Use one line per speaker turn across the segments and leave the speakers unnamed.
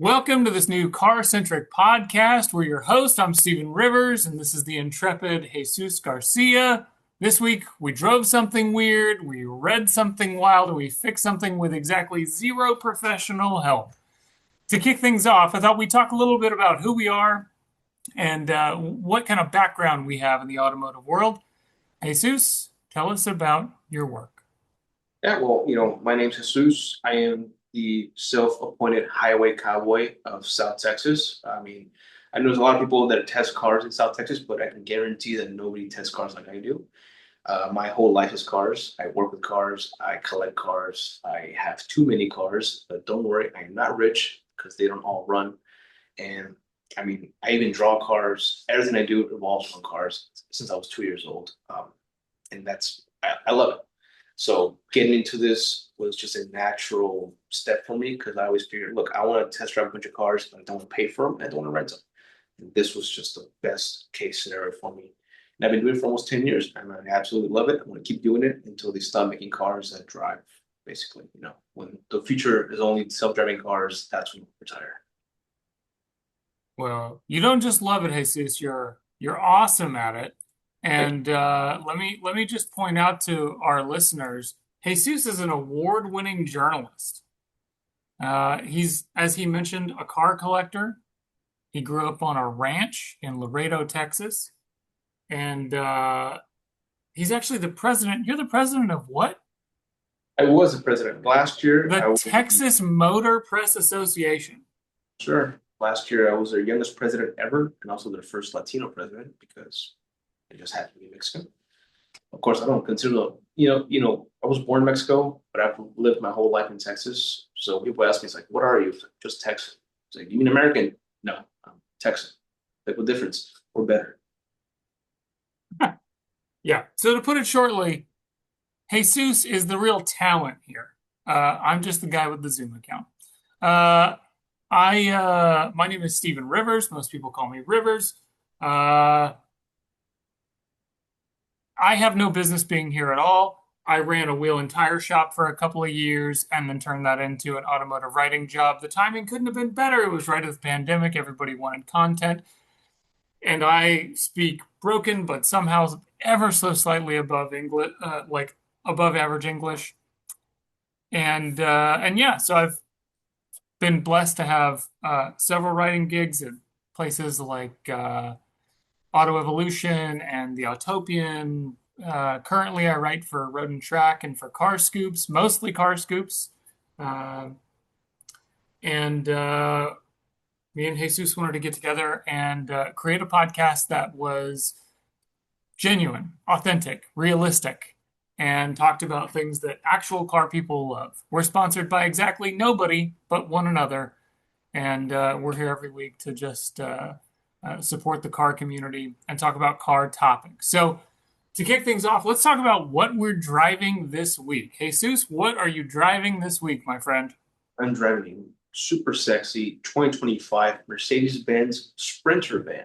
Welcome to this new car-centric podcast. We're your host. I'm Stephen Rivers, and this is the intrepid Jesus Garcia. This week, we drove something weird, we read something wild, and we fixed something with exactly zero professional help. To kick things off, I thought we'd talk a little bit about who we are and what kind of background we have in the automotive world. Jesus, tell us about your work.
Yeah, my name's Jesus. I am the self-appointed highway cowboy of South Texas. I know there's a lot of people that test cars in South Texas, but I can guarantee that nobody tests cars like I do. My whole life is cars. I work with cars. I collect cars. I have too many cars, but don't worry, I'm not rich because they don't all run. And I even draw cars. Everything I do revolves around cars since I was 2 years old. And I love it. So getting into this was just a natural step for me because I always figured, look, I want to test drive a bunch of cars, but I don't want to pay for them. I don't want to rent them. And this was just the best case scenario for me. And I've been doing it for almost 10 years and I absolutely love it. I want to keep doing it until they stop making cars that drive, basically. When the future is only self-driving cars, that's when we retire.
Well, you don't just love it, Jesus. You're awesome at it.
Thank
And let me just point out to our listeners, Jesus is an award-winning journalist. He's, as he mentioned, a car collector. He grew up on a ranch in Laredo, Texas, and he's actually the president. You're the president of what?
you. I was the president. Last year, I
The
was
Texas Motor Press Association.
sure. Last year, I was their youngest president ever, and also their first Latino president because I just happened to be Mexican. Of course, I don't consider, I was born in Mexico, but I've lived my whole life in Texas. So people ask me, it's like, what are you? It's like, just Texan. It's like, you mean American? No, I'm Texan. Like, what difference? We're better.
Yeah. So to put it shortly, Jesus is the real talent here. I'm just the guy with the Zoom account. Uh, my name is Stephen Rivers. Most people call me Rivers. Uh, I have no business being here at all. I ran a wheel and tire shop for a couple of years and then turned that into an automotive writing job. The timing couldn't have been better. It was right at the pandemic. Everybody wanted content. And I speak broken, but somehow ever so slightly above English, like above average English. And yeah, so I've been blessed to have several writing gigs at places like Auto Evolution and the Autopian. Currently, I write for Road and Track and for Car Scoops, mostly Car Scoops. Uh, and me and Jesus wanted to get together and create a podcast that was genuine, authentic, realistic, and talked about things that actual car people love. We're sponsored by exactly nobody but one another, and we're here every week to just support the car community and talk about car topics. So, to kick things off, let's talk about what we're driving this week. Jesus, what are you driving this week, my friend?
I'm driving a super sexy 2025 Mercedes-Benz Sprinter van.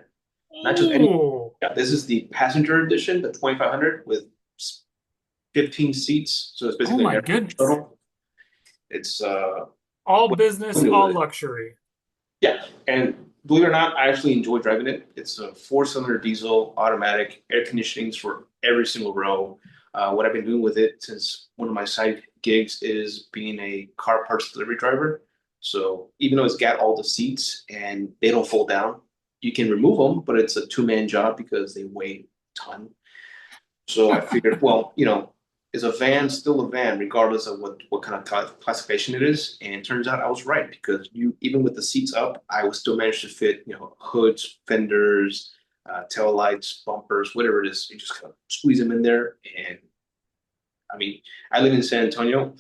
Not just any,
Ooh,
yeah, this is the passenger edition, the 2500 with 15 seats. So it's
oh
basically an
my
air
goodness.
shuttle. It's
All
what
business,
I'm doing with
all
it.
luxury.
Yeah, and believe it or not, I actually enjoy driving it. It's a four-cylinder diesel, automatic, air conditionings for every single row. What I've been doing with it since one of my side gigs is being a car parts delivery driver. So even though it's got all the seats and they don't fold down, you can remove them, but it's a two-man job because they weigh a ton. So I figured, well, is a van still a van, regardless of what kind of classification it is? And it turns out I was right because even with the seats up, I would still manage to fit, hoods, fenders, tail lights, bumpers, whatever it is. You just kind of squeeze them in there. And I mean, I live in San Antonio,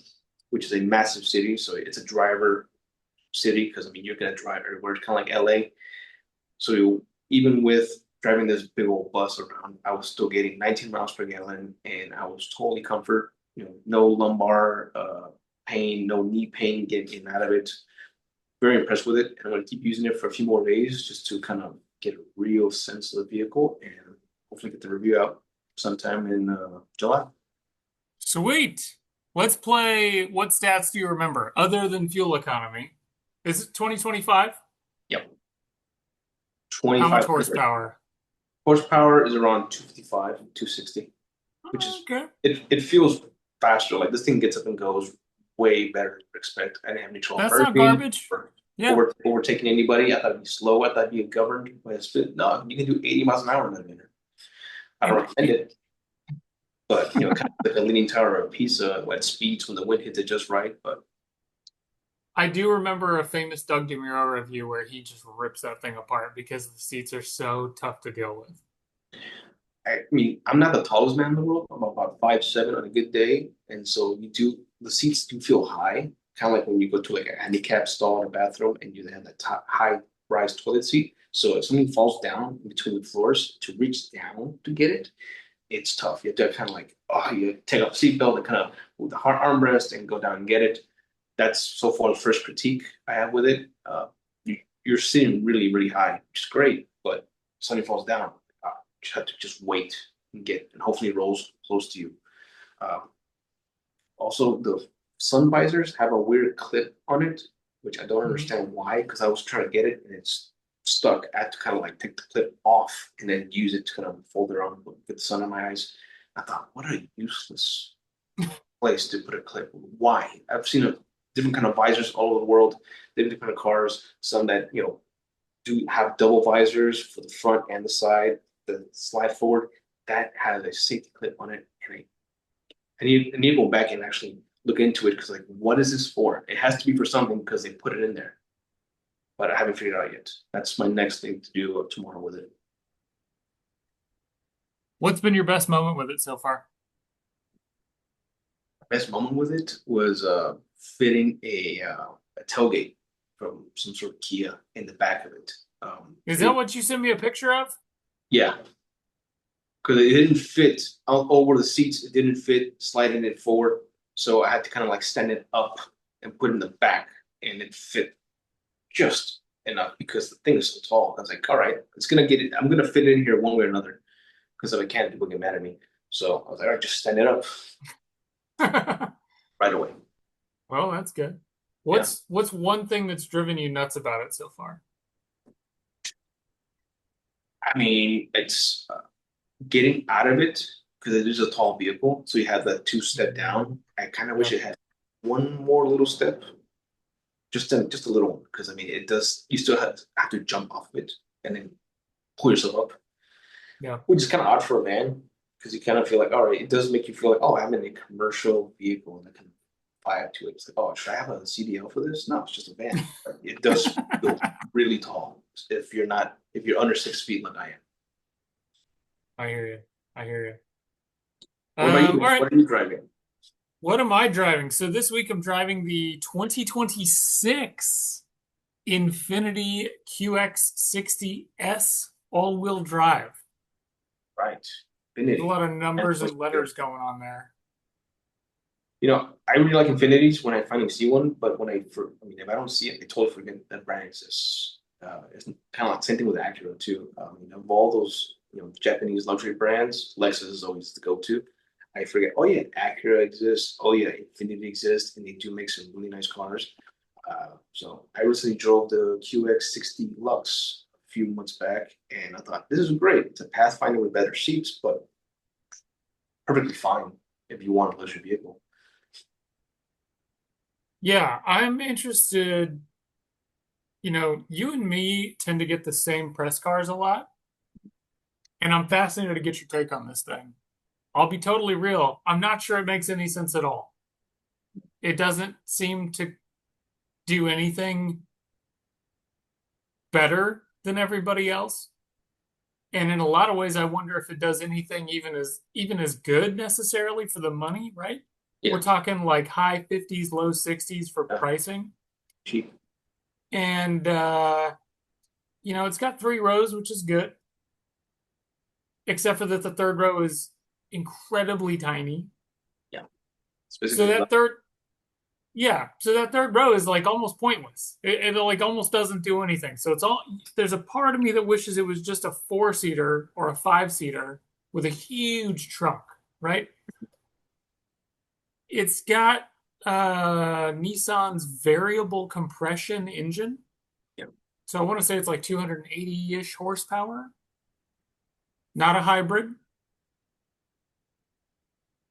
which is a massive city, so it's a driver city because you're gonna drive everywhere. It's kind of like LA. So even with driving this big old bus around, I was still getting 19 miles per gallon, and I was totally comfort. No lumbar pain, no knee pain getting out of it. Very impressed with it, and I'm going to keep using it for a few more days just to kind of get a real sense of the vehicle, and hopefully get the review out sometime in July.
Sweet. Let's play. What stats do you remember other than fuel economy? Is it 2025?
Yep,
How much
2,500
horsepower?
horsepower is around 255, 260, which is
Okay.
it feels faster. Like this thing gets up and goes way better than I expect. I didn't have any trouble
That's not
parking
garbage.
or
Yeah.
overtaking anybody. I thought it'd be slow. I thought it'd be governed by a speed. No, you can do 80 miles an hour in that minute. I don't
And
recommend it, but kind of like a leaning tower or a pizza at speeds when the wind hits it just right. But
I do remember a famous Doug DeMuro review where he just rips that thing apart because the seats are so tough to deal with.
I mean, I'm not the tallest man in the world. I'm about 5'7" on a good day, and so the seats do feel high, kind of like when you go to like a handicap stall in a bathroom and you have that top, high rise toilet seat. So if something falls down between the floors to reach down to get it, it's tough. You have to kind of like, you take off the seatbelt and kind of with the hard armrest and go down and get it. That's so far the first critique I have with it. You're sitting really, really high, which is great, but if something falls down, you have to just wait and and hopefully it rolls close to you. Um, Also, the sun visors have a weird clip on it, which I don't
Mhm.
understand why, because I was trying to get it and it's stuck. I had to kind of like take the clip off and then use it to kind of fold it on, get the sun in my eyes. I thought, what a useless place to put a clip. Why? I've seen a different kind of visors all over the world, different kind of cars, some that, do have double visors for the front and the side, the slide forward. That has a safety clip on it. And I need to go back and actually look into it because, like, what is this for? It has to be for something because they put it in there, but I haven't figured it out yet. That's my next thing to do tomorrow with it.
What's been your best moment with it so far?
Best moment with it was fitting a tailgate from some sort of Kia in the back of it.
Is that what you sent me a picture of?
Yeah, because it didn't fit over the seats. It didn't fit sliding it forward, so I had to kind of like stand it up and put it in the back, and it fit just enough because the thing is so tall. I was like, all right, it's gonna get it. I'm gonna fit it in here one way or another because if I can't, people get mad at me. So I was like, all right, just stand it up right away.
Well, that's good.
Yeah.
What's one thing that's driven you nuts about it so far?
I mean, it's getting out of it because it is a tall vehicle. So you have that two-step down. I kind of wish
Yeah.
it had one more little step, just a little one, because I mean, it does. You still have to jump off of it and then pull yourself up,
Yeah.
which is kind of odd for a man because you kind of feel like, all right, it does make you feel like, oh, I'm in a commercial vehicle and I can vibe to it. It's like, oh, should I have a CDL for this? No, it's just a van. But it does feel really tall if you're under 6 feet like I am.
I hear you. I hear you.
What about you,
All
man?
right.
What are you driving?
What am I driving? So this week I'm driving the 2026 Infinity QX60S all-wheel drive.
Right.
There's a
Infinity.
lot of
And
numbers
what's
and
good?
letters going on there.
I really like Infinities when I finally see one, but I mean, if I don't see it, I totally forget that brand exists. It's kind of like the same thing with Acura too. Of all those, Japanese luxury brands, Lexus is always the go-to. I forget. Oh yeah, Acura exists. Oh yeah, Infiniti exists, and they do make some really nice cars. So I recently drove the QX60 Lux a few months back, and I thought this is great. It's a Pathfinder with better seats, but perfectly fine if you want a luxury vehicle.
Yeah, I'm interested. You and me tend to get the same press cars a lot, and I'm fascinated to get your take on this thing. I'll be totally real. I'm not sure it makes any sense at all. It doesn't seem to do anything better than everybody else. And in a lot of ways, I wonder if it does anything even as good necessarily for the money, right?
Yeah,
We're talking like high 50s, low 60s for
uh,
pricing.
cheap.
And it's got 3 rows, which is good, except for that the third row is incredibly tiny.
Yeah,
So
specifically.
that third Yeah, so that third row is like almost pointless. It like almost doesn't do anything. So there's a part of me that wishes it was just a 4-seater or a 5-seater with a huge trunk, right? It's got Nissan's variable compression engine.
Yeah.
So I want to say it's like 280-ish horsepower, not a hybrid.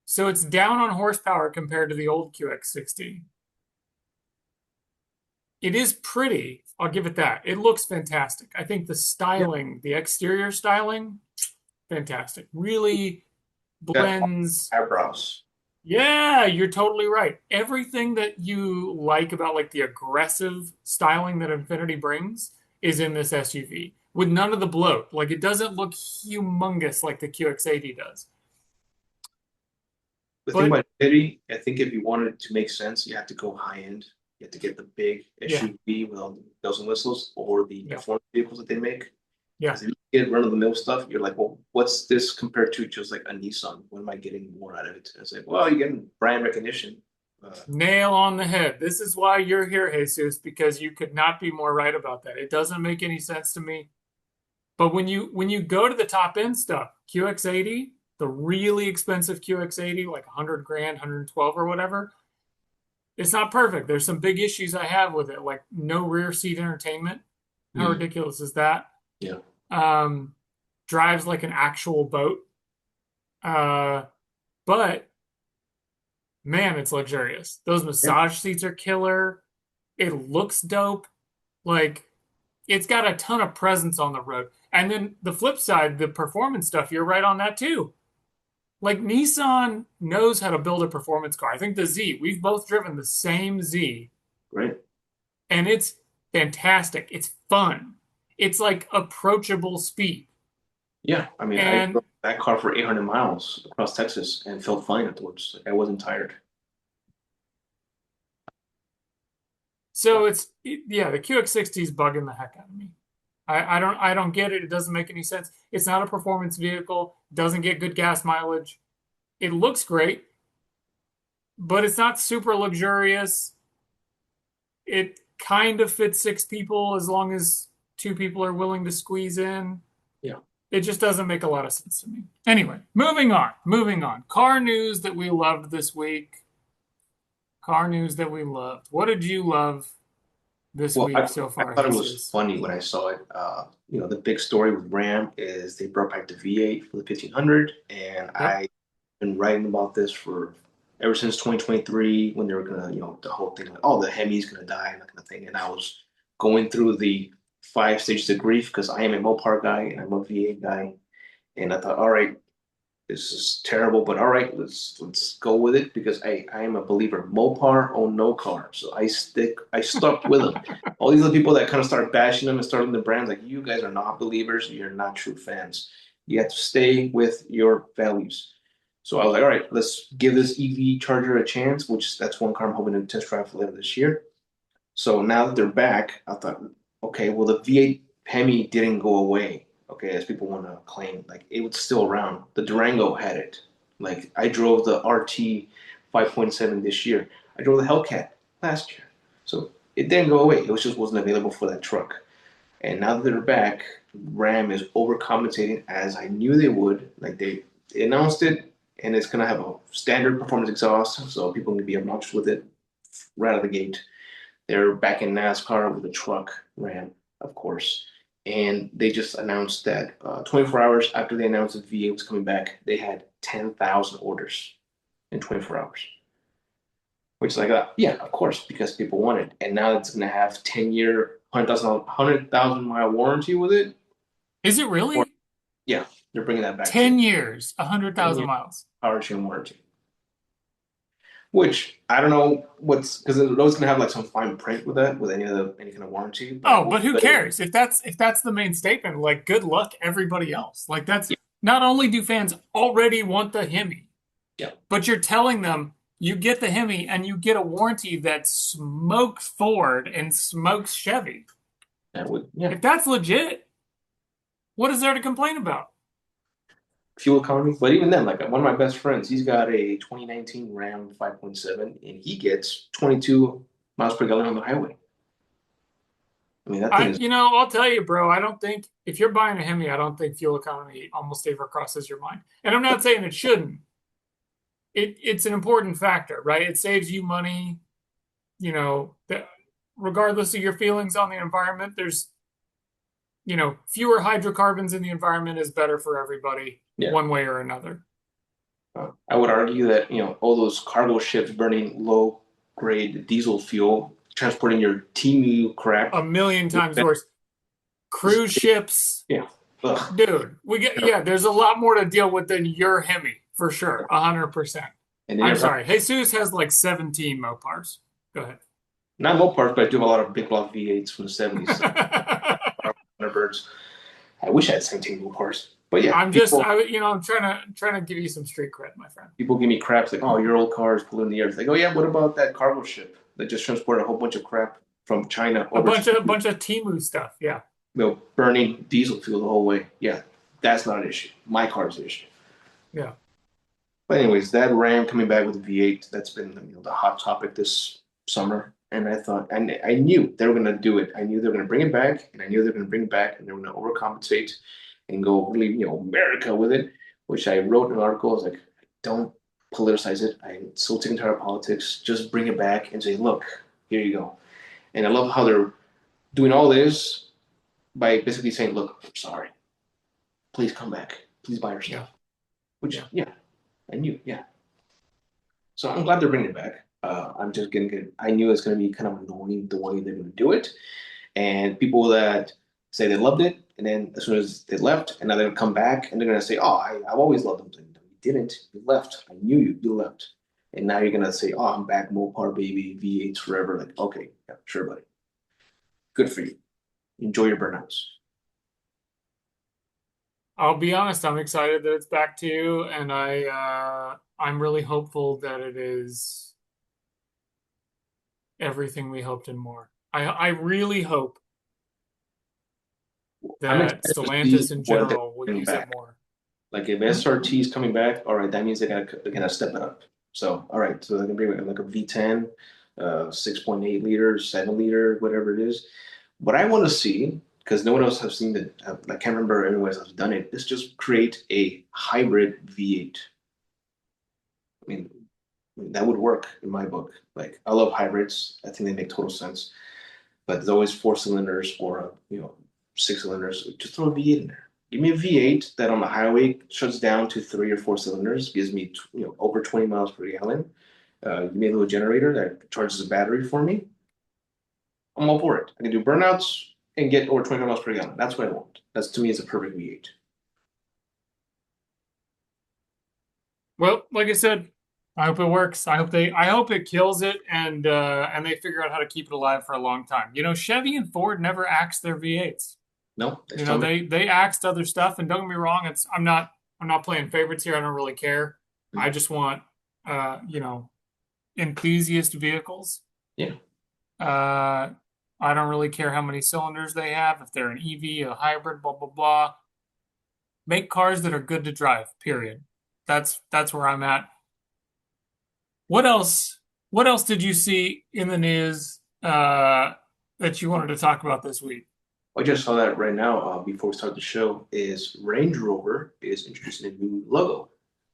So it's down on horsepower compared to the old QX60. It is pretty. I'll give it that. It looks fantastic. I think the
Yeah.
styling, the exterior styling, fantastic. Really
Got
blends.
eyebrows.
Yeah, you're totally right. Everything that you like about like the aggressive styling that Infiniti brings is in this SUV with none of the bloat. Like it doesn't look humongous like the QX80 does.
The thing
But
about Infinity, I think if you wanted to make sense, you have to go high end. You have to get the big
yeah,
SUV with all the bells and whistles, or the
yeah,
performance vehicles that they make.
yeah.
Because if you get run of the mill stuff, you're like, well, what's this compared to just like a Nissan? What am I getting more out of it? And it's like, well, you're getting brand recognition.
Nail on the head. This is why you're here, Jesus, because you could not be more right about that. It doesn't make any sense to me. But when you go to the top end stuff, QX80, the really expensive QX80, like 100 grand, 112 or whatever, it's not perfect. There's some big issues I have with it, like no rear seat entertainment. How
Mm,
ridiculous is that?
yeah,
Um, drives like an actual boat. Uh, but man, it's luxurious. Those
yeah,
massage seats are killer. It looks dope. Like it's got a ton of presence on the road. And then the flip side, the performance stuff, you're right on that too. Like Nissan knows how to build a performance car. I think the Z, we've both driven the same Z,
right.
and it's fantastic. It's fun. It's like approachable speed.
Yeah, I mean, I
And
drove that car for 800 miles across Texas and felt fine afterwards. Like I wasn't tired.
so yeah, the QX60 is bugging the heck out of me. I don't get it. It doesn't make any sense. It's not a performance vehicle, doesn't get good gas mileage. It looks great, but it's not super luxurious. It kind of fits six people as long as two people are willing to squeeze in.
Yeah.
It just doesn't make a lot of sense to me. Anyway, moving on. Moving on. Car news that we loved this week. Car news that we loved. What did you love this
Well,
week so
I
far,
thought it was
Jesus?
funny when I saw it. The big story with Ram is they brought back the V8 for the 1500, and
Yep.
I've been writing about this for ever since 2023 when they were gonna, the whole thing like, oh, the Hemi's gonna die and that kind of thing. And I was going through the 5 stages of grief because I am a Mopar guy and I'm a V8 guy, and I thought, all right, this is terrible, but all right, let's go with it because I am a believer. Mopar own no car, so I stuck with them. All these other people that kind of start bashing them and starting the brands, like you guys are not believers, you're not true fans. You have to stay with your values. So I was like, all right, let's give this EV charger a chance, which that's one car I'm hoping to test drive later this year. So now that they're back, I thought, okay, well the V8 Hemi didn't go away. Okay, as people want to claim, like it was still around. The Durango had it. Like I drove the RT 5.7 this year. I drove the Hellcat last year. So it didn't go away. It was just wasn't available for that truck. And now that they're back, Ram is overcompensating as I knew they would. Like they announced it, and it's gonna have a standard performance exhaust, so people can be obnoxious with it right out of the gate. They're back in NASCAR with a truck, Ram, of course. And they just announced that 24 hours after they announced the V8 was coming back, they had 10,000 orders in 24 hours. Which is like, yeah, of course, because people want it. And now it's going to have 10-year, 100,000 mile warranty with it.
Is it
Or,
really?
yeah, they're bringing that back too.
10 years, 100,000
10-year
miles.
powertrain warranty. Which I don't know what's because those going to have like some fine print with that with any kind of warranty, but
Oh, but who cares? If that's the main statement, like good luck everybody else. Like that's
yeah,
not only do fans already want the Hemi,
yeah,
but you're telling them you get the Hemi and you get a warranty that smokes Ford and smokes Chevy.
that would yeah.
If that's legit, what is there to complain about?
Fuel economy. But even then, like one of my best friends, he's got a 2019 Ram 5.7, and he gets 22 miles per gallon on the highway. I mean, that thing is
I'll tell you, bro, I don't think if you're buying a Hemi, I don't think fuel economy almost ever crosses your mind. And I'm not saying it shouldn't, it's an important factor, right? It saves you money, regardless of your feelings on the environment. There's, fewer hydrocarbons in the environment is better for everybody,
Yeah.
one way or another.
I would argue that, all those cargo ships burning low grade diesel fuel, transporting your TMU crap.
A million times worse. Cruise ships,
Yeah. Ugh.
dude. There's a lot more to deal with than your Hemi for sure, 100%.
And then
I'm
you're
sorry, Jesus has like 17 Mopars. Go ahead.
not Mopars, but I do have a lot of big block V8s from the 70s. Thunderbirds. I wish I had 17 Mopars. But yeah,
I'm trying to give you some street cred, my friend.
people give me crap like, oh, your old car is polluting the air. It's like, oh yeah, what about that cargo ship that just transported a whole bunch of crap from China
A
over
bunch of a
to
bunch of Timu stuff. Yeah.
burning diesel fuel the whole way? Yeah, that's not an issue. My car's the issue.
Yeah.
But anyways, that Ram coming back with the V8, that's been the hot topic this summer. And I thought, I knew they were going to do it. I knew they were going to bring it back, and I knew they were going to bring it back, and they were going to overcompensate and go really, America with it, which I wrote in an article. I was like, don't politicize it. I'm so sick and tired of politics. Just bring it back and say, look, here you go. And I love how they're doing all this by basically saying, look, I'm sorry. Please come back. Please buy our
Yeah.
stuff. Which,
Yeah.
yeah, I knew, yeah. So I'm glad they're bringing it back. I'm just gonna get. I knew it's gonna be kind of annoying the way they're gonna do it, and people that say they loved it, and then as soon as they left, and now they're gonna come back, and they're gonna say, "Oh, I've always loved them." Like, no, you didn't. You left. I knew you. You left, and now you're gonna say, "Oh, I'm back, Mopar baby, V8s forever." Like, okay, yeah, sure, buddy. Good for you. Enjoy your burnouts.
I'll be honest, I'm excited that it's back to you, and I'm really hopeful that it is everything we hoped and more. I really hope
I'm
that
excited to see
Stellantis in
what they
general will
bring
use it
back.
more.
Like if
Hmm?
SRT is coming back, all right, that means they're gonna step it up. So all right, so they can bring like a V10, 6.8 liter, 7 liter, whatever it is. What I want to see, because no one else has seen it, I can't remember anyone else has done it, is just create a hybrid V8. I mean, that would work in my book. Like I love hybrids. I think they make total sense. But there's always four cylinders or six cylinders. Just throw a V8 in there. Give me a V8 that on the highway shuts down to 3 or 4 cylinders, gives me over 20 miles per gallon. Give me a little generator that charges a battery for me. I'm all for it. I can do burnouts and get over 20 miles per gallon. That's what I want. That's to me is a perfect V8.
Well, like I said, I hope it works. I hope it kills it and they figure out how to keep it alive for a long time. Chevy and Ford never axed their V8s.
No, they still make.
They axed other stuff, and don't get me wrong, I'm not playing favorites here. I don't really care. I just want enthusiast vehicles.
Yeah.
I don't really care how many cylinders they have, if they're an EV, a hybrid, blah blah blah. Make cars that are good to drive, period. That's where I'm at. What else? What else did you see in the news that you wanted to talk about this week?
I just saw that right now before we start the show is Range Rover is introducing a new logo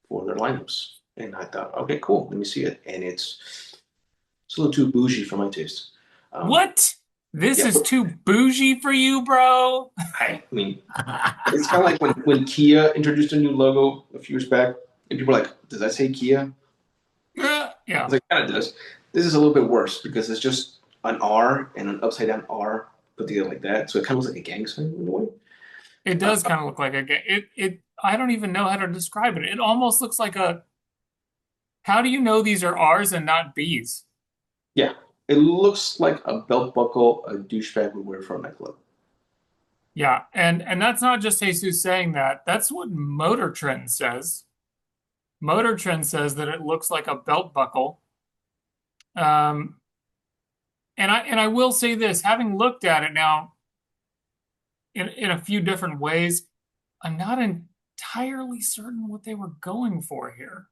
for their lineups. And I thought, okay, cool, let me see it. And it's a little too bougie for my taste.
What? This
Yeah,
is too bougie for you, bro?
I mean, it's kind of like when Kia introduced a new logo a few years back, and people are like, does that say Kia? I
Yeah,
was like, yeah, it does. This is a little bit worse because it's just an R and an upside down R put together like that. So it kind of looks like a gang sign in a way.
it
Uh,
does kind of look like it. I don't even know how to describe it. It almost looks like a. How do you know these are R's and not B's?
yeah, it looks like a belt buckle a douchebag would wear for a nightclub.
Yeah, and that's not just Jesus saying that. That's what Motor Trend says. Motor Trend says that it looks like a belt buckle. Um, and I will say this, having looked at it now in a few different ways, I'm not entirely certain what they were going for here.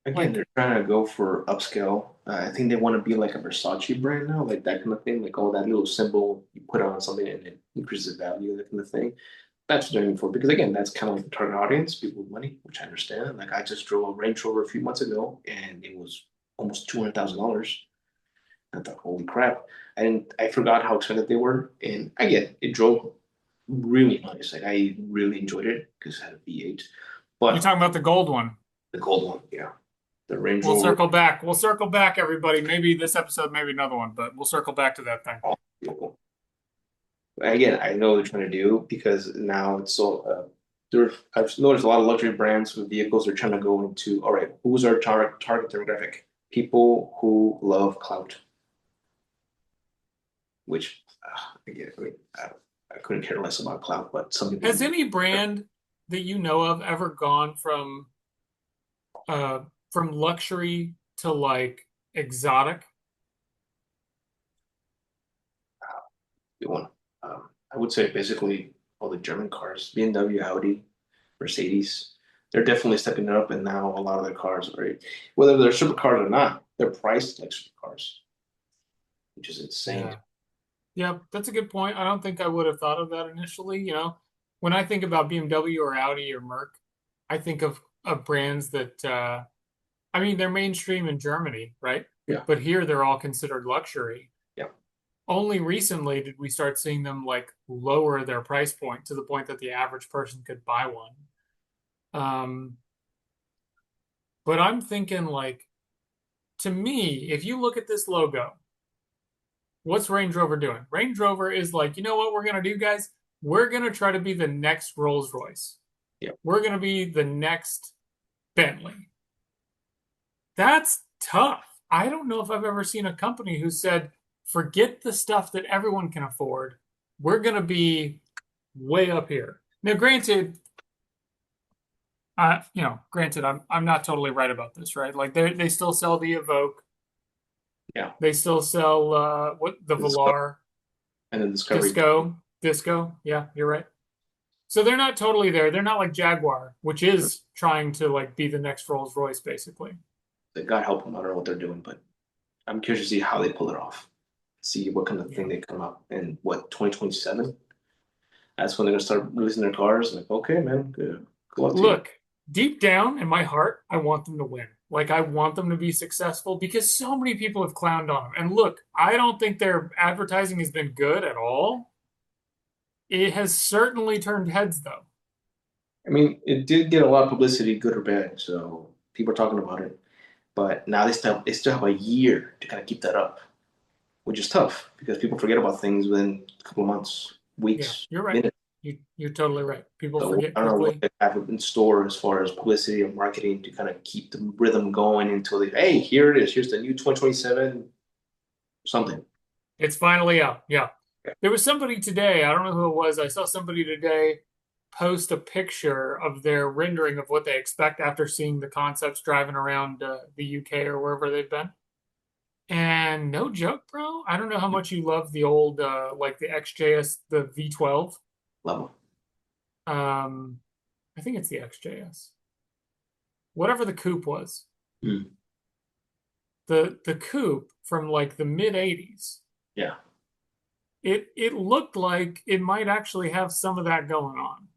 Again,
Like,
they're trying to go for upscale. I think they want to be like a Versace brand now, like that kind of thing. Like, oh, that little symbol you put on something and it increases the value, that kind of thing. That's what they're aiming for because again, that's kind of like the target audience, people with money, which I understand. Like I just drove a Range Rover a few months ago, and it was almost $200,000. I thought, holy crap! I forgot how expensive they were, and again, it drove really nice. Like I really enjoyed it because it had a V8.
You're
But
talking about the gold one.
the gold one, yeah, the Range
We'll
Rover,
circle back. We'll circle back, everybody. Maybe this episode, maybe another one, but we'll circle back to that thing.
oh, beautiful. Again, I know what they're trying to do because now it's so there. I've noticed a lot of luxury brands with vehicles are trying to go into, all right, who's our target demographic? People who love clout, which again, I mean, I couldn't care less about clout, but some people
Has
do.
any brand that you know of ever gone uh from luxury to like exotic?
They want. I would say basically all the German cars, BMW, Audi, Mercedes, they're definitely stepping it up, and now a lot of their cars are, whether they're supercars or not, they're priced like supercars, which is insane.
Yeah. Yeah, that's a good point. I don't think I would have thought of that initially. When I think about BMW or Audi or Merc, I think of brands that I mean, they're mainstream in Germany, right?
Yeah,
But here they're all considered luxury.
yeah.
Only recently did we start seeing them like lower their price point to the point that the average person could buy one. Um, but I'm thinking like to me, if you look at this logo, what's Range Rover doing? Range Rover is like, you know what we're gonna do, guys? We're gonna try to be the next Rolls Royce.
Yeah.
We're gonna be the next Bentley. That's tough. I don't know if I've ever seen a company who said, forget the stuff that everyone can afford. We're going to be way up here. Now, granted, I'm not totally right about this, right? Like they still sell the Evoque.
Yeah.
They still sell what the
The Discovery
Velar,
and the Discovery.
Disco. Yeah, you're right. So they're not totally there. They're not like Jaguar, which is trying to like be the next Rolls Royce, basically.
God help them. I don't know what they're doing, but I'm curious to see how they pull it off. See what kind of
Yeah.
thing they come up in. What 2027? That's when they're gonna start releasing their cars. Like, okay, man, good luck to you.
Look, deep down in my heart, I want them to win. Like, I want them to be successful because so many people have clowned on them. And look, I don't think their advertising has been good at all. It has certainly turned heads, though.
I mean, it did get a lot of publicity, good or bad. So people are talking about it. But now they still have a year to kind of keep that up, which is tough because people forget about things within a couple of months,
Yeah,
weeks,
you're right.
minutes.
You're totally right. People
So
forget
I don't know what
quickly.
they have in store as far as publicity or marketing to kind of keep the rhythm going until they, hey, here it is. Here's the new 2027 something.
It's finally out. Yeah.
Yeah.
There was somebody today, I don't know who it was. I saw somebody today post a picture of their rendering of what they expect after seeing the concepts driving around the UK or wherever they've been. And no joke, bro. I don't know how much you love the old, like the XJS, the V12.
Level.
Um, I think it's the XJS. Whatever the coupe was,
Mm.
the coupe from like the mid '80s.
Yeah.
It looked like it might actually have some of that going on.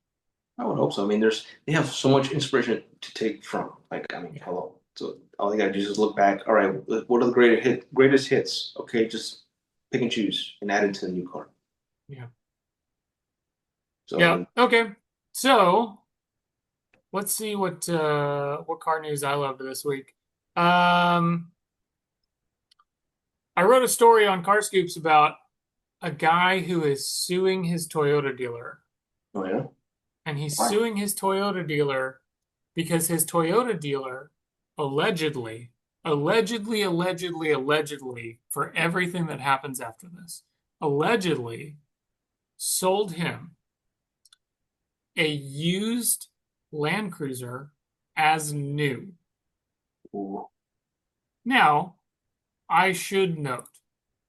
I would hope so. I mean, they have so much inspiration to take from. Like, I mean, hello. So all they gotta do is just look back. All right, what are the greatest hits? Okay, just pick and choose and add it to the new car.
Yeah.
So I
Yeah.
mean,
Okay. So let's see what car news I loved this week. Um, I wrote a story on Car Scoops about a guy who is suing his Toyota dealer,
oh yeah,
and he's
why?
suing his Toyota dealer because his Toyota dealer allegedly, allegedly, for everything that happens after this, allegedly sold him a used Land Cruiser as new.
Ooh,
Now, I should note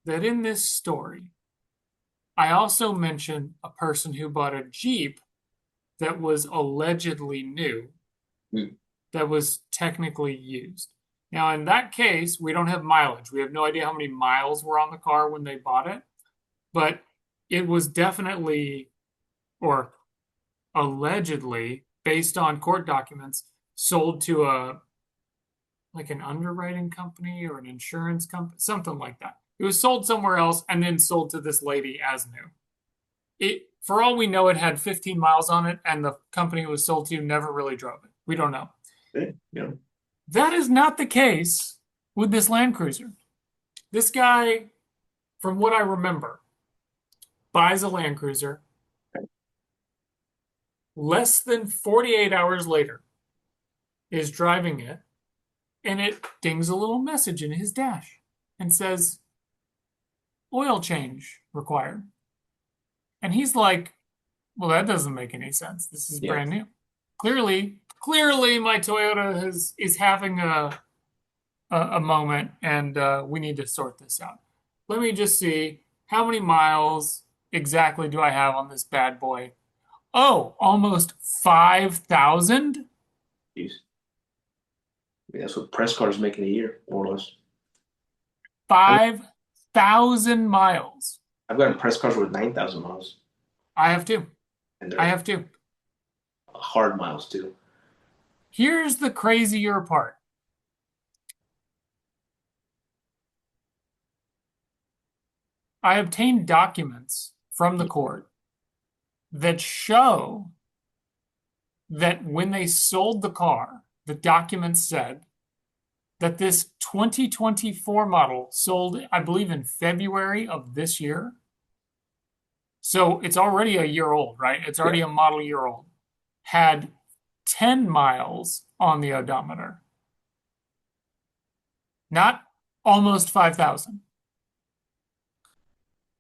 that in this story, I also mentioned a person who bought a Jeep that was allegedly new,
mm,
that was technically used. Now, in that case, we don't have mileage. We have no idea how many miles were on the car when they bought it, but it was definitely, or allegedly, based on court documents, sold to a like an underwriting company or an insurance company, something like that. It was sold somewhere else and then sold to this lady as new. It, for all we know, it had 15 miles on it, and the company it was sold to never really drove it. We don't know.
Yeah.
That is not the case with this Land Cruiser. This guy, from what I remember, buys a Land Cruiser. Less than 48 hours later, is driving it, and it dings a little message in his dash and says, oil change required. And he's like, well, that doesn't make any sense. This is
Yeah.
brand new. Clearly, my Toyota is having a moment, and we need to sort this out. Let me just see how many miles exactly do I have on this bad boy. Oh, almost 5,000.
Jeez. I mean, that's what press cars make in a year, more or less. I've,
5,000 miles.
I've gotten press cars with 9,000 miles,
I have two.
and
I
they're
have two.
hard miles too.
Here's the crazier part. I obtained documents from the court that show that when they sold the car, the documents said that this 2024 model sold, I believe, in February of this year. So it's already a year old, right? It's
Yeah.
already a model year old. Had 10 miles on the odometer, not almost 5,000.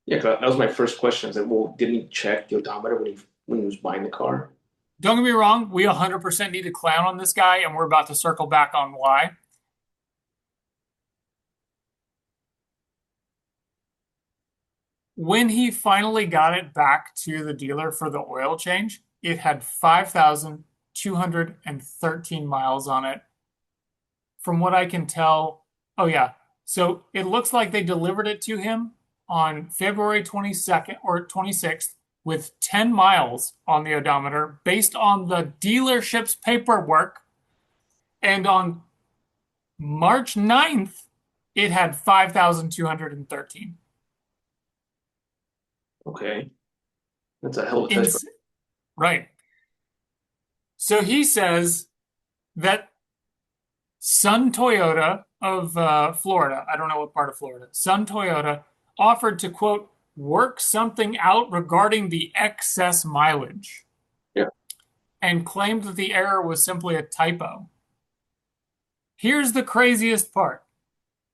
Yeah, 'cause that was my first question. I was like, well, didn't he check the odometer when he was buying the car?
Don't get me wrong, we 100% need to clown on this guy, and we're about to circle back on why. When he finally got it back to the dealer for the oil change, it had 5,213 miles on it. From what I can tell, oh yeah. So it looks like they delivered it to him on February 22nd or 26th with 10 miles on the odometer based on the dealership's paperwork. And on March 9th, it had 5,213.
Okay, that's a hell of a
In,
test.
right. So he says that Sun Toyota of Florida, I don't know what part of Florida, Sun Toyota offered to, quote, work something out regarding the excess mileage
Yeah.
and claimed that the error was simply a typo. Here's the craziest part.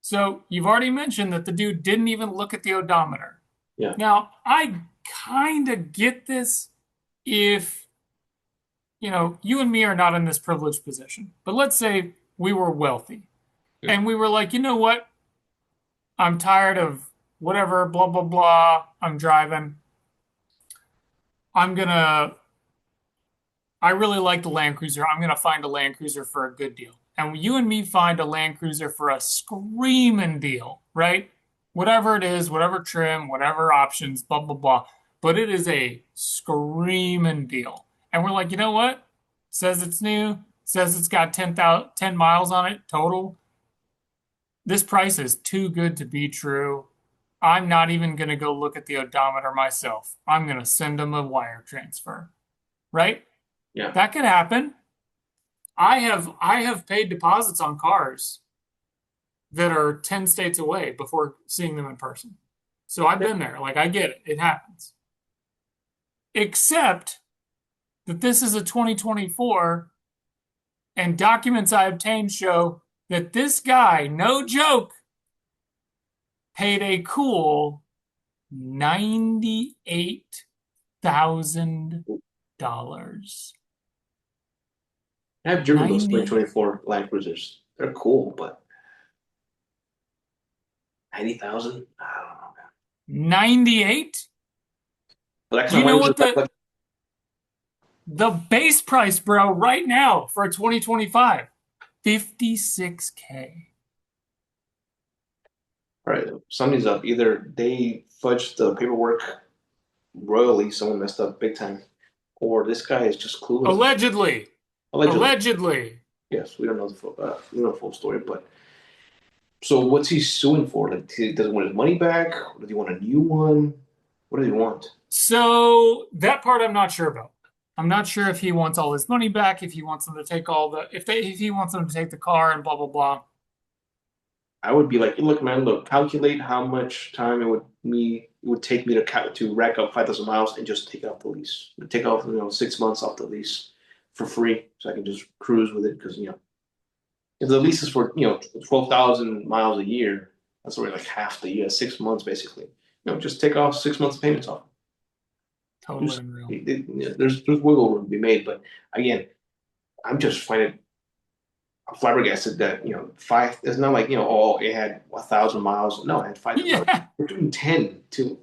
So you've already mentioned that the dude didn't even look at the odometer.
Yeah.
Now, I kind of get this if, you and me are not in this privileged position, but let's say we were wealthy
Yeah.
and we were like, you know what? I'm tired of whatever, blah, blah, blah. I'm driving. I'm gonna, I really like the Land Cruiser. I'm gonna find a Land Cruiser for a good deal. And you and me find a Land Cruiser for a screaming deal, right? Whatever it is, whatever trim, whatever options, blah, blah, blah. But it is a screaming deal. And we're like, you know what? Says it's new, says it's got 10 miles on it total. This price is too good to be true. I'm not even going to go look at the odometer myself. I'm going to send them a wire transfer, right?
Yeah.
That could happen. I have paid deposits on cars that are 10 states away before seeing them in person. So I've been there. Like I get it. It happens. Except that this is a 2024 and documents I obtained show that this guy, no joke, paid a cool $98,000.
I've driven those
90,
2024 Land Cruisers. They're cool, but 90,000? I don't know, man.
98?
But that
Do
kind
you
of
know
mileage is
what
like,
the base price, bro, right now for a 2025? 56K.
all right, something's up. Either they fudged the paperwork royally, someone messed up big time, or this guy is just clueless.
Allegedly.
Allegedly,
Allegedly.
yes, we don't know the full story, but so what's he suing for? Like, he doesn't want his money back? Or does he want a new one? What does he want?
So that part I'm not sure about. I'm not sure if he wants all his money back, if he wants them to take all the if he wants them to take the car and blah blah blah.
I would be like, look, man, look, calculate how much time it would take me to rack up 5,000 miles and just take it off the lease. Take off 6 months off the lease for free, so I can just cruise with it. Because if the lease is for 12,000 miles a year, that's already like half the year, 6 months basically. Just take off 6 months of payments off.
Totally unreal.
There's wiggle room to be made, but again, I'm just finding flabbergasted that five. It's not like oh, it had 1,000 miles. No, it had 5,000.
Yeah.
We're doing 10 to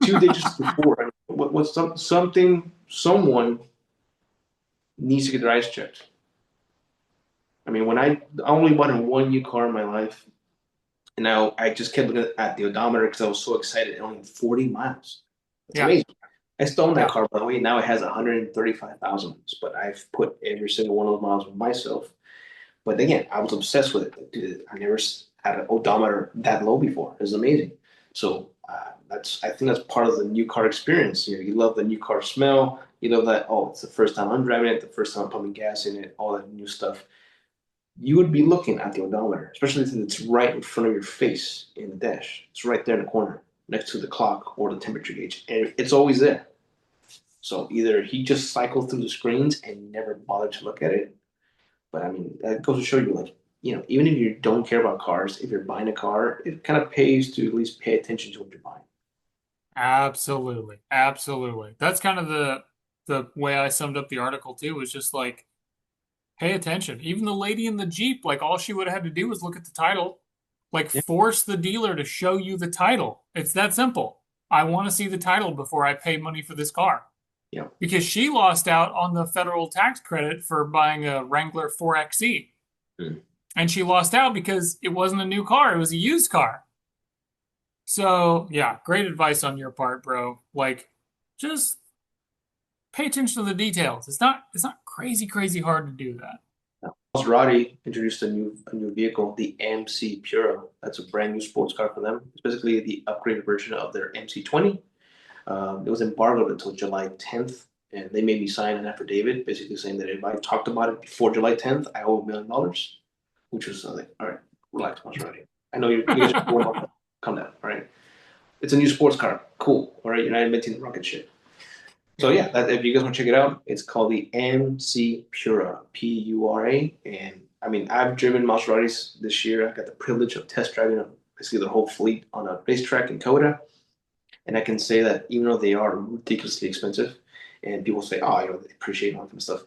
2 digits before. I mean, what's something someone needs to get their eyes checked. I mean, when I only bought in one new car in my life, and now I just kept looking at the odometer because I was so excited. It only had 40 miles. That's
Yeah.
amazing. I still own that
Yeah.
car, by the way. Now it has 135,000 miles, but I've put every single one of those miles with myself. But again, I was obsessed with it. Dude, I never had an odometer that low before. It was amazing. So I think that's part of the new car experience. You love the new car smell. You love that. Oh, it's the first time I'm driving it. The first time I'm pumping gas in it. All that new stuff. You would be looking at the odometer, especially since it's right in front of your face in the dash. It's right there in the corner, next to the clock or the temperature gauge, and it's always there. So either he just cycled through the screens and never bothered to look at it, but I mean, that goes to show you, like, even if you don't care about cars, if you're buying a car, it kind of pays to at least pay attention to what you're buying.
Absolutely. Absolutely. That's kind of the way I summed up the article too, was just like pay attention. Even the lady in the Jeep, like all she would have had to do was look at the title, like
Yeah,
force the dealer to show you the title. It's that simple. I want to see the title before I pay money for this car.
yeah,
Because she lost out on the federal tax credit for buying a Wrangler 4xe.
mm,
And she lost out because it wasn't a new car, it was a used car. So, yeah, great advice on your part, bro. Like, just pay attention to the details. It's not crazy hard to do that.
yeah. Maserati introduced a new vehicle, the MC Puro. That's a brand new sports car for them. It's basically the upgraded version of their MC20. It was embargoed until July 10th, and they made me sign an affidavit basically saying that if I talked about it before July 10th, I owe $1 million, which was like, all right, relax, Maserati. I know you guys are going on. Calm down, all right? It's a new sports car. Cool, all right? You're not inventing the rocket ship. So
Yeah.
yeah, if you guys want to check it out, it's called the MC Pura, Pura, and I mean, I've driven Maseratis this year. I got the privilege of test driving basically the whole fleet on a racetrack in Coda. And I can say that even though they are ridiculously expensive, and people say, oh, they appreciate all that kind of stuff,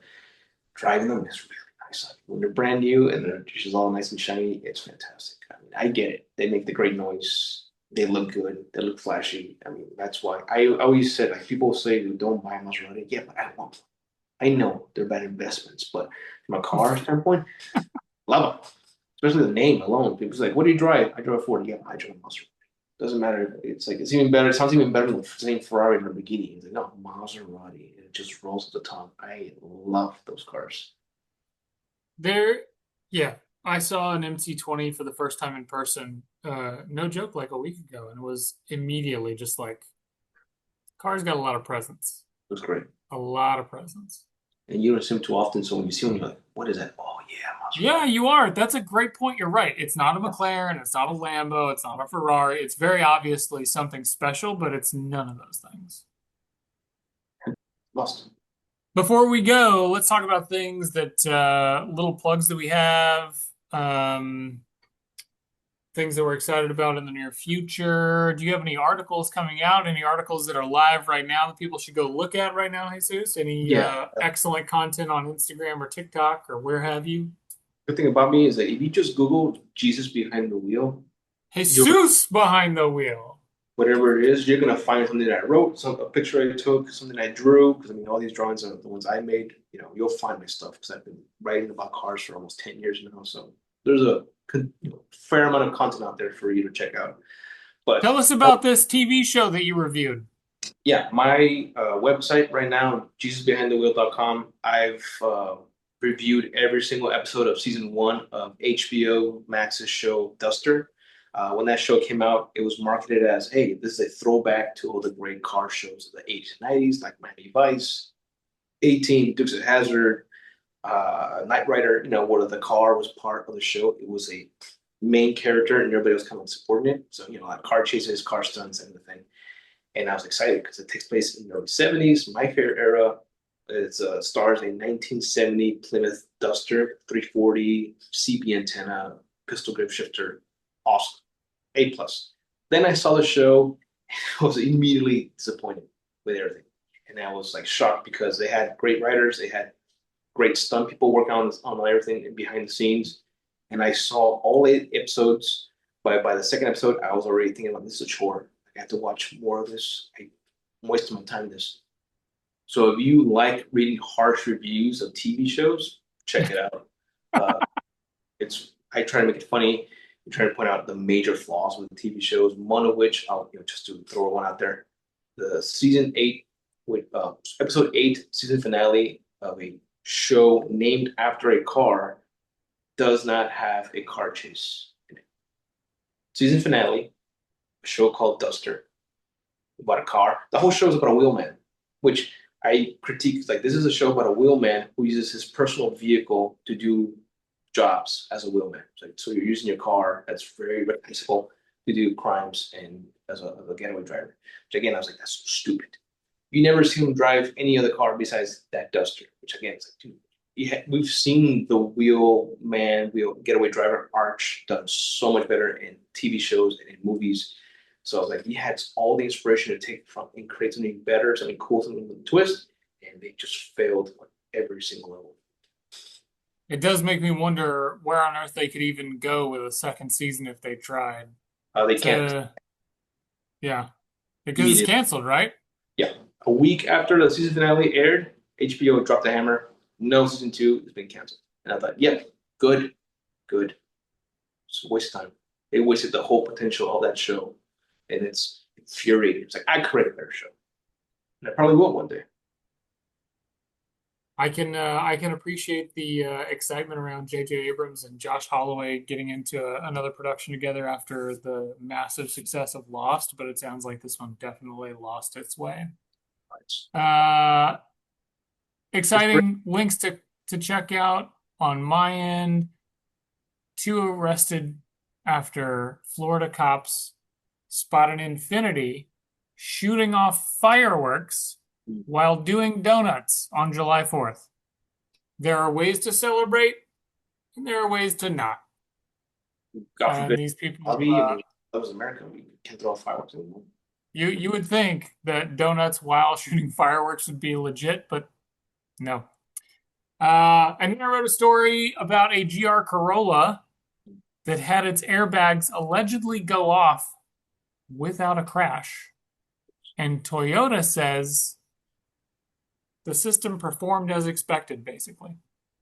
driving them is really nice. When they're brand new and they're just all nice and shiny, it's fantastic. I mean, I get it. They make the great noise. They look good. They look flashy. I mean, that's why I always said, like, people say, don't buy a Maserati. Yeah, but I want them. I know they're bad investments, but from a car standpoint, love them. Especially the name alone. People's like, what do you drive? I drive a Ford. Yeah, I drive a Maserati. Doesn't matter. It's like it's even better. It sounds even better than saying Ferrari or Lamborghini. It's like no Maserati. It just rolls to the tongue. I love those cars.
There, yeah, I saw an MC20 for the first time in person, no joke, like a week ago, and it was immediately just like, car's got a lot of presence.
It was great.
A lot of presence.
And you don't see them too often, so when you see one, you're like, what is that? Oh yeah,
Yeah,
Maserati.
you are. That's a great point. You're right. It's not a McLaren, it's not a Lambo, it's not a Ferrari. It's very obviously something special, but it's none of those things.
Must.
Before we go, let's talk about things that little plugs that we have, um, things that we're excited about in the near future. Do you have any articles coming out? Any articles that are live right now that people should go look at right now, Jesus? Any
Yeah.
excellent content on Instagram or TikTok or where have you?
Good thing about me is that if you just Google Jesus behind the wheel, you're
Jesus behind the wheel.
whatever it is, you're gonna find something that I wrote, a picture I took, something I drew. Because I mean, all these drawings are the ones I made. You'll find my stuff because I've been writing about cars for almost 10 years now. So there's a fair amount of content out there for you to check out. But
Tell us about this TV show that you reviewed.
Yeah, my website right now, jesusbehindthewheel.com. I've reviewed every single episode of season one of HBO Max's show Duster. When that show came out, it was marketed as, "Hey, this is a throwback to all the great car shows of the 80s and 90s, like Miami Vice, 18, Dukes of Hazzard, Knight Rider." Where the car was part of the show. It was a main character, and everybody was kind of supporting it. So, like car chases, car stunts, and everything. And I was excited because it takes place in the early 70s, my favorite era. It stars a 1970 Plymouth Duster 340 CB antenna, pistol grip shifter. Awesome. A plus. Then I saw the show. I was immediately disappointed with everything. And I was like shocked because they had great writers, they had great stunt people working on everything behind the scenes. And I saw all 8 episodes. By the second episode, I was already thinking about this is a chore. I have to watch more of this. I'm wasting my time in this. So if you like reading harsh reviews of TV shows, check it out. Uh, it's I try to make it funny. I try to point out the major flaws with the TV shows. One of which I'll just to throw one out there. The season 8 with episode 8 season finale of a show named after a car does not have a car chase in it. Season finale, a show called Duster, about a car. The whole show is about a wheelman, which I critique. Like, this is a show about a wheelman who uses his personal vehicle to do jobs as a wheelman. So you're using your car that's very reputable to do crimes and as a getaway driver. Which again, I was like, that's so stupid. You never see him drive any other car besides that Duster. Which again, it's like, dude, we've seen the wheel getaway driver arch done so much better in TV shows and in movies. So I was like, he had all the inspiration to take from and create something better, something cool, something with a twist, and they just failed on every single level.
It does make me wonder where on earth they could even go with a second season if they tried
They can't
to, yeah, because it's
immediately.
canceled, right?
Yeah, a week after the season finale aired, HBO dropped the hammer. No season two has been canceled, and I thought, yeah, good, good. It's a waste of time. They wasted the whole potential of that show, and it's infuriating. It's like I created a better show, and I probably will one day.
I can appreciate the excitement around J.J. Abrams and Josh Holloway getting into another production together after the massive success of Lost, but it sounds like this one definitely lost its way.
It's,
Uh,
it's great.
exciting links to check out on my end. Two arrested after Florida cops spot an Infinity shooting off fireworks while doing donuts on July 4th. There are ways to celebrate, and there are ways to not.
God
And
forbid,
these people,
hobby. I mean, that was America. We can't throw fireworks anymore.
you would think that donuts while shooting fireworks would be legit, but no. And then I wrote a story about a GR Corolla that had its airbags allegedly go off without a crash. And Toyota says the system performed as expected, basically.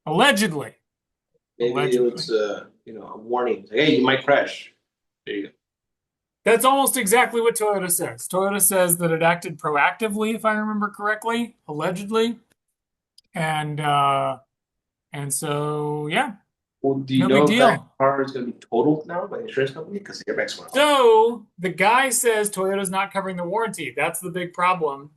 Allegedly.
Maybe it was
Allegedly.
a warning. Like, hey, you might crash. There you go.
That's almost exactly what Toyota says. Toyota says that it acted proactively, if I remember correctly, allegedly. And so yeah,
Well, do you
no big
know if that
deal.
car is going to be totaled now by the insurance company because the airbags went off?
So the guy says Toyota's not covering the warranty. That's the big problem.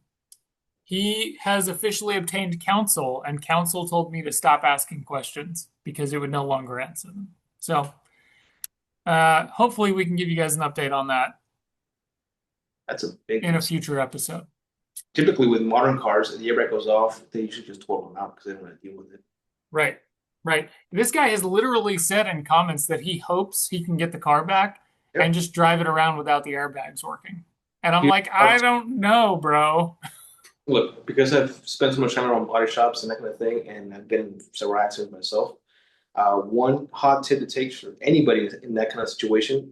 He has officially obtained counsel, and counsel told me to stop asking questions because it would no longer answer them. So hopefully we can give you guys an update on that
That's a big
in a
mistake.
future episode.
Typically, with modern cars, if the airbag goes off, they usually just total them out because they don't want to deal with it.
Right. Right. This guy has literally said in comments that he hopes he can get the car back and
Yep.
just drive it around without the airbags working. And I'm
Dude,
like, I don't know, bro.
look, because I've spent so much time around body shops and that kind of thing, and I'm getting several accidents myself. One hot tip to take for anybody in that kind of situation: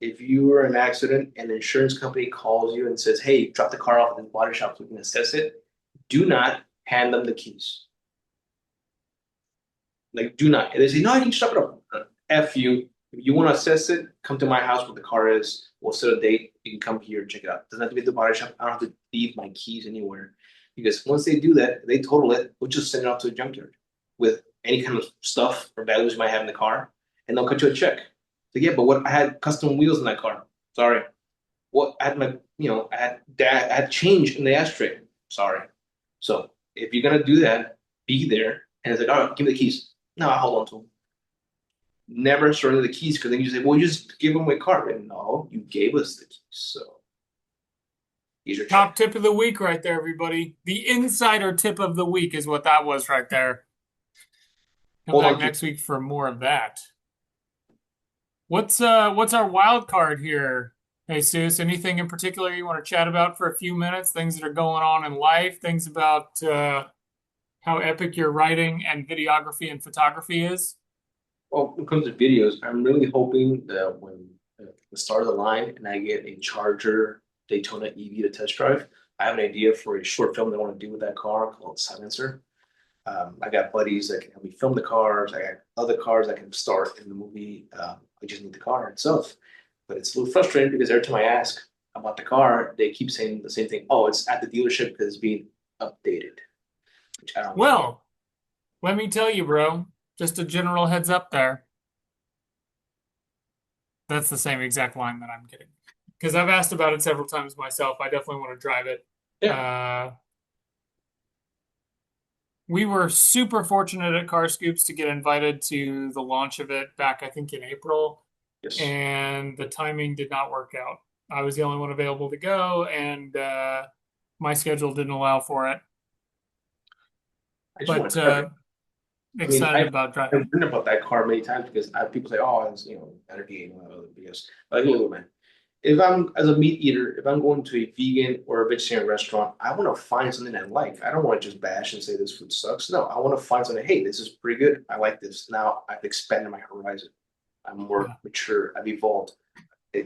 if you are in an accident and the insurance company calls you and says, "Hey, drop the car off at the body shop so we can assess it," do not hand them the keys. Like, do not. And they say, "No, you can shut it up." F you. If you want to assess it, come to my house where the car is. We'll set a date. You can come here and check it out. Doesn't have to be at the body shop. I don't have to leave my keys anywhere. Because once they do that, they total it. We'll just send it off to a junkyard with any kind of stuff or values you might have in the car, and they'll cut you a check. So yeah, but what I had custom wheels in that car. Sorry. What I had my, I had change in the ashtray. Sorry. So if you're gonna do that, be there. And it's like, all right, give me the keys. No, I hold on to them. Never surrender the keys because then you say, well, you just give them my car. And no, you gave us the keys. So here's your check.
Top tip of the week right there, everybody. The insider tip of the week is what that was right there. Come
Hold
back
on to
next week for more of that. What's our wild card here, Jesus? Anything in particular you want to chat about for a few minutes? Things that are going on in life, things about how epic your writing and videography and photography is?
Well, when it comes to videos, I'm really hoping that when the start of the line and I get a Charger Daytona EV to test drive, I have an idea for a short film that I want to do with that car called Silencer. I got buddies that can help me film the cars. I got other cars that can start in the movie. I just need the car itself. But it's a little frustrating because every time I ask about the car, they keep saying the same thing. Oh, it's at the dealership because it's being updated, which I don't like.
Well, let me tell you, bro, just a general heads up there. That's the same exact line that I'm getting. Because I've asked about it several times myself. I definitely want to drive it.
Yeah.
Uh, we were super fortunate at Car Scoops to get invited to the launch of it back, I think, in April,
Yes.
and the timing did not work out. I was the only one available to go, and my schedule didn't allow for it.
I just want
But
to drive it. I mean,
excited about
I've
driving.
written about that car many times because I have people say, "Oh, it's energy and other BS." Like, look, man, if I'm as a meat eater, if I'm going to a vegan or a vegetarian restaurant, I want to find something I like. I don't want to just bash and say this food sucks. No, I want to find something. Hey, this is pretty good. I like this. Now I've expanded my horizon. I'm more
Yeah.
mature. I've evolved.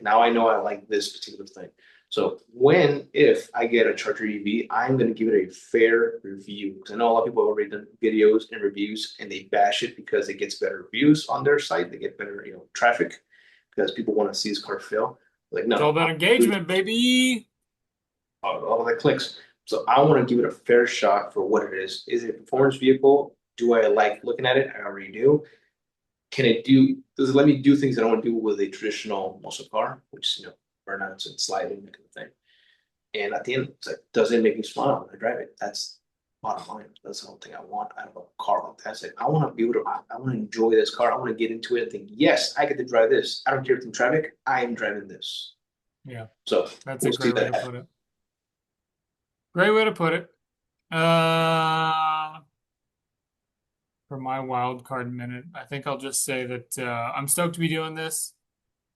Now I know I like this particular thing. So if I get a Charger EV, I'm going to give it a fair review because I know a lot of people have already done videos and reviews and they bash it because it gets better reviews on their site. They get better, traffic because people want to see this car fail. Like,
It's all
no,
about engagement, baby.
all the clicks. So I want to give it a fair shot for what it is. Is it a performance vehicle? Do I like looking at it? I already do. Does it let me do things I don't want to do with a traditional muscle car, which, burnouts and sliding, that kind of thing. And at the end, it's like, does it make me smile when I drive it? That's bottom line. That's the whole thing I want out of a car like that. It's like, I want to be able to, I want to enjoy this car. I want to get into it and think, yes, I get to drive this. I don't care if it's in traffic. I am driving this.
Yeah,
So
that's a
we'll see
great way to
that.
put it. Great way to put it. Uh, for my wild card minute, I think I'll just say that I'm stoked to be doing this.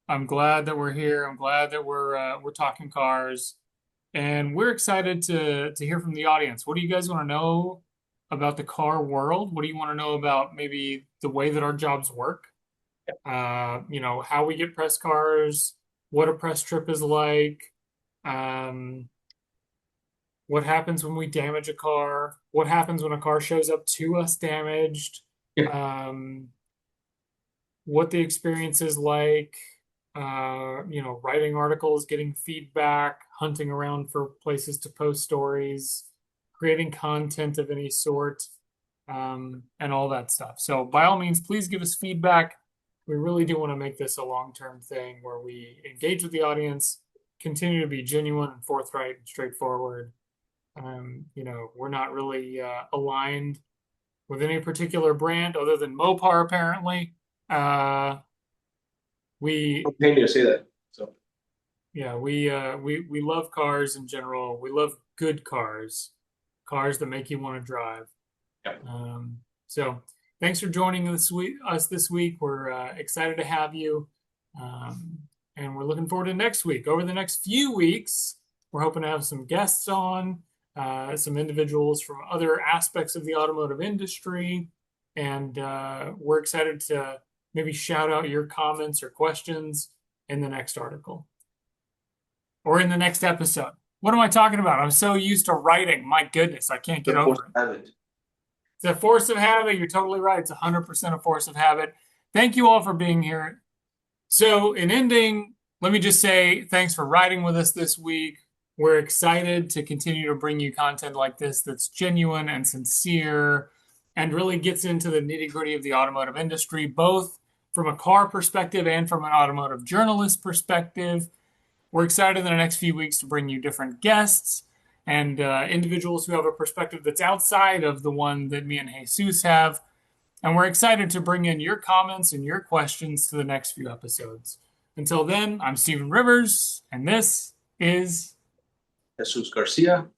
I'm glad that we're here. I'm glad that we're talking cars, and we're excited to hear from the audience. What do you guys want to know about the car world? What do you want to know about maybe the way that our jobs work? How we get press cars, what a press trip is like, um, what happens when we damage a car, what happens when a car shows up to us damaged,
Yeah.
um, what the experience is like, writing articles, getting feedback, hunting around for places to post stories, creating content of any sort, and all that stuff. So, by all means, please give us feedback. We really do want to make this a long-term thing where we engage with the audience, continue to be genuine and forthright and straightforward. We're not really aligned with any particular brand other than Mopar, apparently. Uh, we
I'm paying you to say that. So
Yeah, we love cars in general. We love good cars, cars that make you want to drive.
yeah.
So thanks for joining us this week. We're excited to have you, um, and we're looking forward to next week. Over the next few weeks, we're hoping to have some guests on, some individuals from other aspects of the automotive industry, and we're excited to maybe shout out your comments or questions in the next article or in the next episode. What am I talking about? I'm so used to writing. My goodness, I can't get
The force
over it.
of habit.
It's a force of habit. You're totally right. It's 100% a force of habit. Thank you all for being here. So, in ending, let me just say thanks for riding with us this week. We're excited to continue to bring you content like this that's genuine and sincere and really gets into the nitty gritty of the automotive industry, both from a car perspective and from an automotive journalist perspective. We're excited in the next few weeks to bring you different guests and individuals who have a perspective that's outside of the one that me and Jesus have. And we're excited to bring in your comments and your questions to the next few episodes. Until then, I'm Stephen Rivers, and this is
Jesus Garcia.